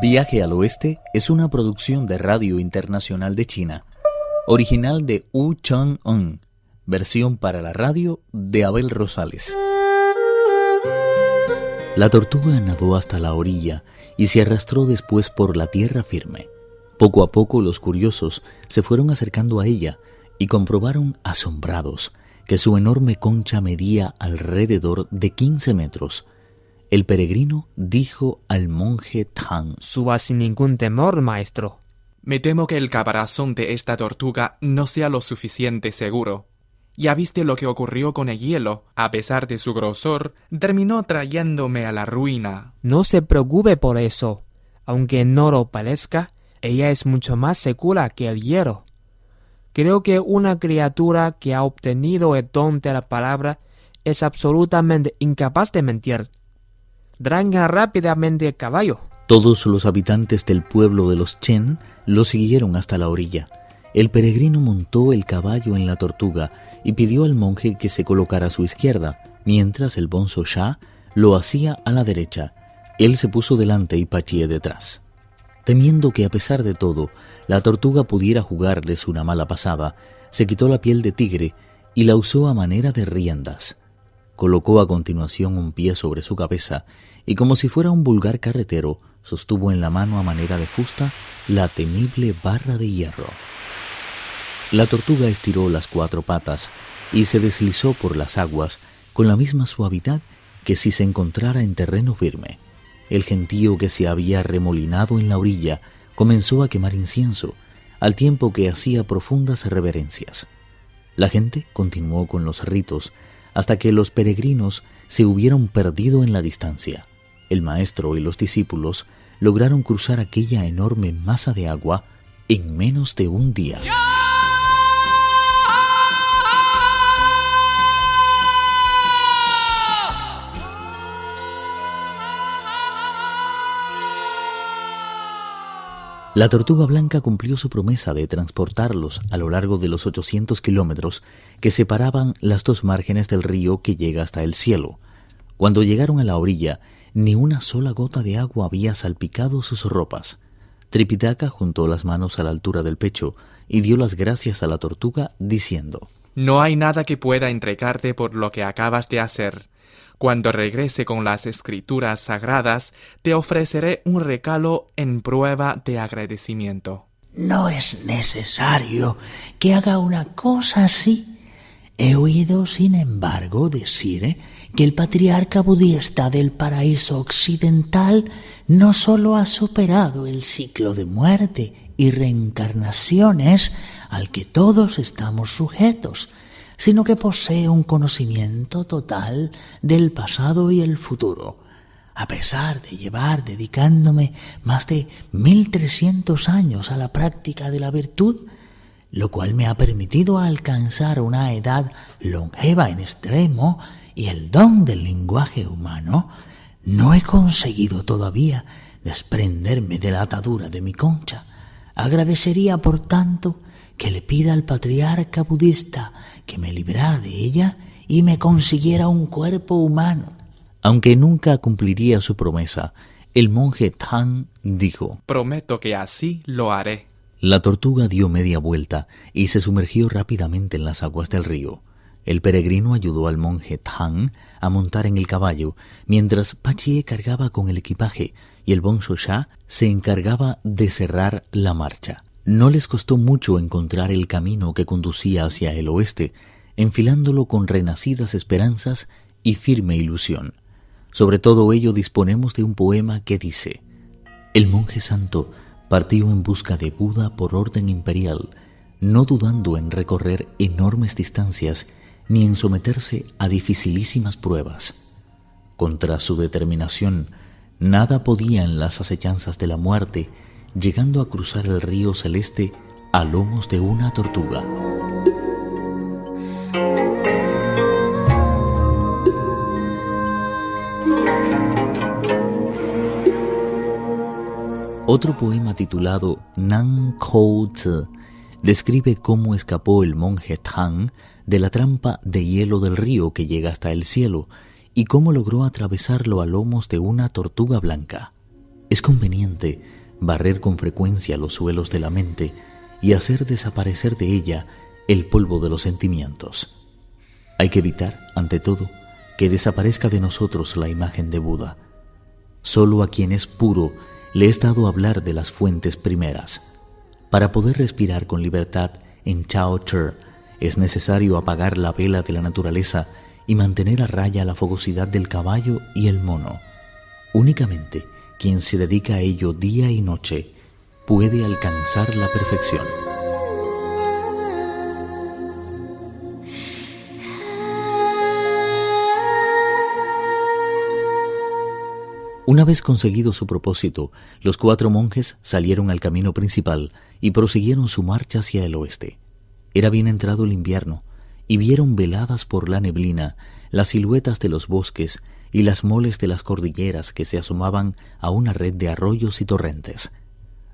Viaje al Oeste es una producción de Radio Internacional de China, original de Wu Chang-un, versión para la radio de Abel Rosales. La tortuga nadó hasta la orilla y se arrastró después por la tierra firme. Poco a poco los curiosos se fueron acercando a ella y comprobaron asombrados que su enorme concha medía alrededor de 15 metros. El peregrino dijo al monje Tang: «Suba sin ningún temor, maestro». Me temo que el caparazón de esta tortuga no sea lo suficiente seguro. Ya viste lo que ocurrió con el hielo. A pesar de su grosor, terminó trayéndome a la ruina. No se preocupe por eso. Aunque no lo parezca, ella es mucho más segura que el hielo. Creo que una criatura que ha obtenido el don de la palabra es absolutamente incapaz de mentir. Traiga rápidamente el caballo. Todos los habitantes del pueblo de los Chen lo siguieron hasta la orilla. El peregrino montó el caballo en la tortuga y pidió al monje que se colocara a su izquierda, mientras el bonzo Sha lo hacía a la derecha. Él se puso delante y Pachie detrás. Temiendo que a pesar de todo la tortuga pudiera jugarles una mala pasada, se quitó la piel de tigre y la usó a manera de riendas. Colocó a continuación un pie sobre su cabeza y, como si fuera un vulgar carretero, sostuvo en la mano a manera de fusta la temible barra de hierro. La tortuga estiró las 4 patas y se deslizó por las aguas con la misma suavidad que si se encontrara en terreno firme. El gentío que se había remolinado en la orilla comenzó a quemar incienso, al tiempo que hacía profundas reverencias. La gente continuó con los ritos hasta que los peregrinos se hubieron perdido en la distancia. El maestro y los discípulos lograron cruzar aquella enorme masa de agua en menos de un día. La tortuga blanca cumplió su promesa de transportarlos a lo largo de los 800 kilómetros que separaban las 2 márgenes del río que llega hasta el cielo. Cuando llegaron a la orilla, ni una sola gota de agua había salpicado sus ropas. Tripitaka juntó las manos a la altura del pecho y dio las gracias a la tortuga diciendo: No hay nada que pueda entregarte por lo que acabas de hacer. Cuando regrese con las escrituras sagradas, te ofreceré un regalo en prueba de agradecimiento. No es necesario que haga una cosa así. He oído, sin embargo, decir que el patriarca budista del paraíso occidental no solo ha superado el ciclo de muerte y reencarnaciones al que todos estamos sujetos, sino que posee un conocimiento total del pasado y el futuro. A pesar de llevar dedicándome más de 1300 años a la práctica de la virtud, lo cual me ha permitido alcanzar una edad longeva en extremo y el don del lenguaje humano, no he conseguido todavía desprenderme de la atadura de mi concha. Agradecería, por tanto, que le pida al patriarca budista que me librara de ella y me consiguiera un cuerpo humano. Aunque nunca cumpliría su promesa, el monje Tang dijo: Prometo que así lo haré. La tortuga dio media vuelta y se sumergió rápidamente en las aguas del río. El peregrino ayudó al monje Tang a montar en el caballo, mientras Pachie cargaba con el equipaje y el bonzo Sha se encargaba de cerrar la marcha. No les costó mucho encontrar el camino que conducía hacia el oeste, enfilándolo con renacidas esperanzas y firme ilusión. Sobre todo ello disponemos de un poema que dice: El monje santo partió en busca de Buda por orden imperial, no dudando en recorrer enormes distancias ni en someterse a dificilísimas pruebas. Contra su determinación, nada podía en las acechanzas de la muerte, llegando a cruzar el río celeste a lomos de una tortuga. Otro poema titulado Nan Kou Tzu describe cómo escapó el monje Tang de la trampa de hielo del río que llega hasta el cielo y cómo logró atravesarlo a lomos de una tortuga blanca. Es conveniente barrer con frecuencia los suelos de la mente y hacer desaparecer de ella el polvo de los sentimientos. Hay que evitar, ante todo, que desaparezca de nosotros la imagen de Buda. Solo a quien es puro le es dado hablar de las fuentes primeras. Para poder respirar con libertad en Chao Che, es necesario apagar la vela de la naturaleza y mantener a raya la fogosidad del caballo y el mono. Únicamente quien se dedica a ello día y noche puede alcanzar la perfección. Una vez conseguido su propósito, los 4 monjes salieron al camino principal y prosiguieron su marcha hacia el oeste. Era bien entrado el invierno, y vieron veladas por la neblina las siluetas de los bosques y las moles de las cordilleras que se asomaban a una red de arroyos y torrentes.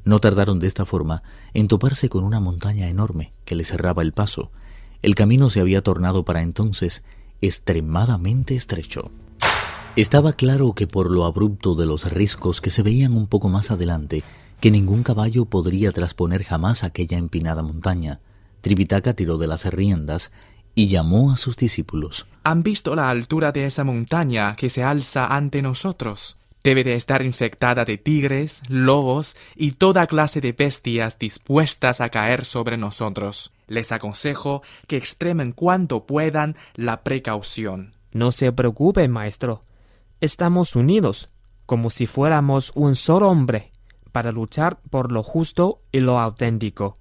No tardaron de esta forma en toparse con una montaña enorme que les cerraba el paso. El camino se había tornado para entonces extremadamente estrecho. Estaba claro que por lo abrupto de los riscos que se veían un poco más adelante, que ningún caballo podría trasponer jamás aquella empinada montaña. Tripitaka tiró de las riendas y llamó a sus discípulos. ¿Han visto la altura de esa montaña que se alza ante nosotros? Debe de estar infectada de tigres, lobos y toda clase de bestias dispuestas a caer sobre nosotros. Les aconsejo que extremen cuanto puedan la precaución. No se preocupe, maestro. Estamos unidos, como si fuéramos un solo hombre, para luchar por lo justo y lo auténtico.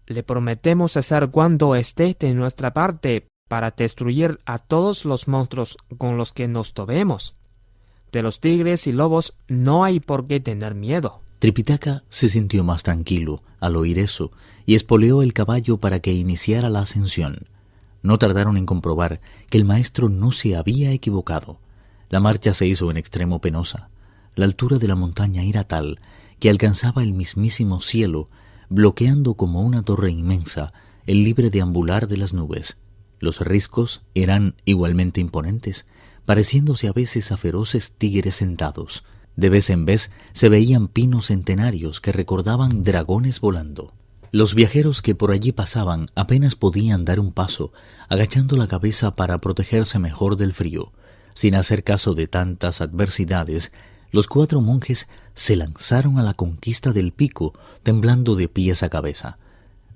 Le prometemos hacer cuanto esté de nuestra parte para destruir a todos los monstruos con los que nos topemos. De los tigres y lobos no hay por qué tener miedo. Tripitaka se sintió más tranquilo al oír eso y espoleó el caballo para que iniciara la ascensión. No tardaron en comprobar que el maestro no se había equivocado. La marcha se hizo en extremo penosa. La altura de la montaña era tal que alcanzaba el mismísimo cielo, bloqueando como una torre inmensa el libre deambular de las nubes. Los riscos eran igualmente imponentes, pareciéndose a veces a feroces tigres sentados. De vez en vez se veían pinos centenarios que recordaban dragones volando. Los viajeros que por allí pasaban apenas podían dar un paso, agachando la cabeza para protegerse mejor del frío. Sin hacer caso de tantas adversidades, los 4 monjes se lanzaron a la conquista del pico, temblando de pies a cabeza.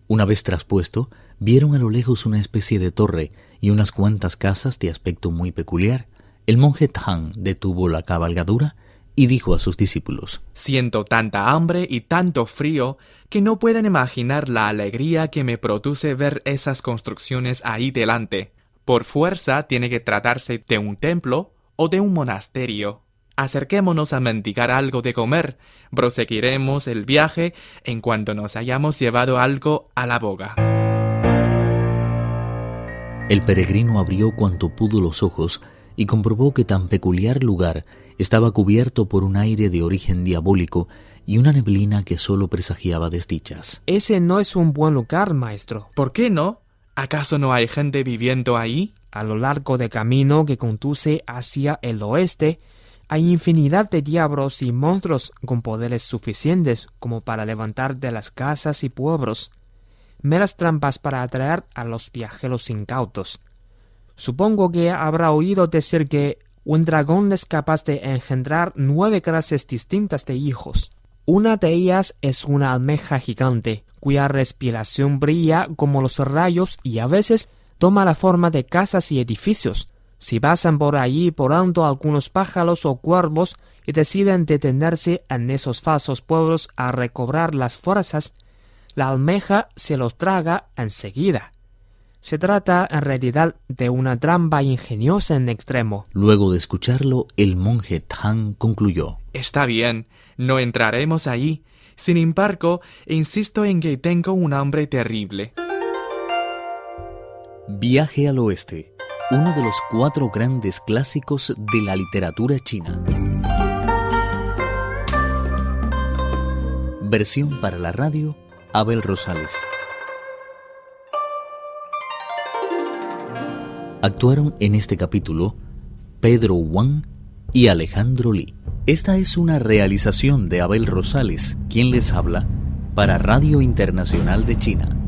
Una vez traspuesto, vieron a lo lejos una especie de torre y unas cuantas casas de aspecto muy peculiar. El monje Tang detuvo la cabalgadura y dijo a sus discípulos: Siento tanta hambre y tanto frío que no pueden imaginar la alegría que me produce ver esas construcciones ahí delante. Por fuerza tiene que tratarse de un templo o de un monasterio. Acerquémonos a mendigar algo de comer. Proseguiremos el viaje en cuanto nos hayamos llevado algo a la boca. El peregrino abrió cuanto pudo los ojos y comprobó que tan peculiar lugar estaba cubierto por un aire de origen diabólico y una neblina que solo presagiaba desdichas. Ese no es un buen lugar, maestro. ¿Por qué no? ¿Acaso no hay gente viviendo ahí? A lo largo del camino que conduce hacia el oeste, hay infinidad de diablos y monstruos con poderes suficientes como para levantar de las casas y pueblos. Meras trampas para atraer a los viajeros incautos. Supongo que habrá oído decir que un dragón es capaz de engendrar 9 clases distintas de hijos. Una de ellas es una almeja gigante, cuya respiración brilla como los rayos y a veces toma la forma de casas y edificios. Si pasan por allí volando algunos pájaros o cuervos y deciden detenerse en esos falsos pueblos a recobrar las fuerzas, la almeja se los traga enseguida. Se trata en realidad de una trampa ingeniosa en extremo. Luego de escucharlo, el monje Tang concluyó: Está bien, no entraremos allí. Sin embargo, insisto en que tengo un hambre terrible. Viaje al oeste, uno de los 4 grandes clásicos de la literatura china. Versión para la radio, Abel Rosales. Actuaron en este capítulo Pedro Wang y Alejandro Lee. Esta es una realización de Abel Rosales, quien les habla, para Radio Internacional de China.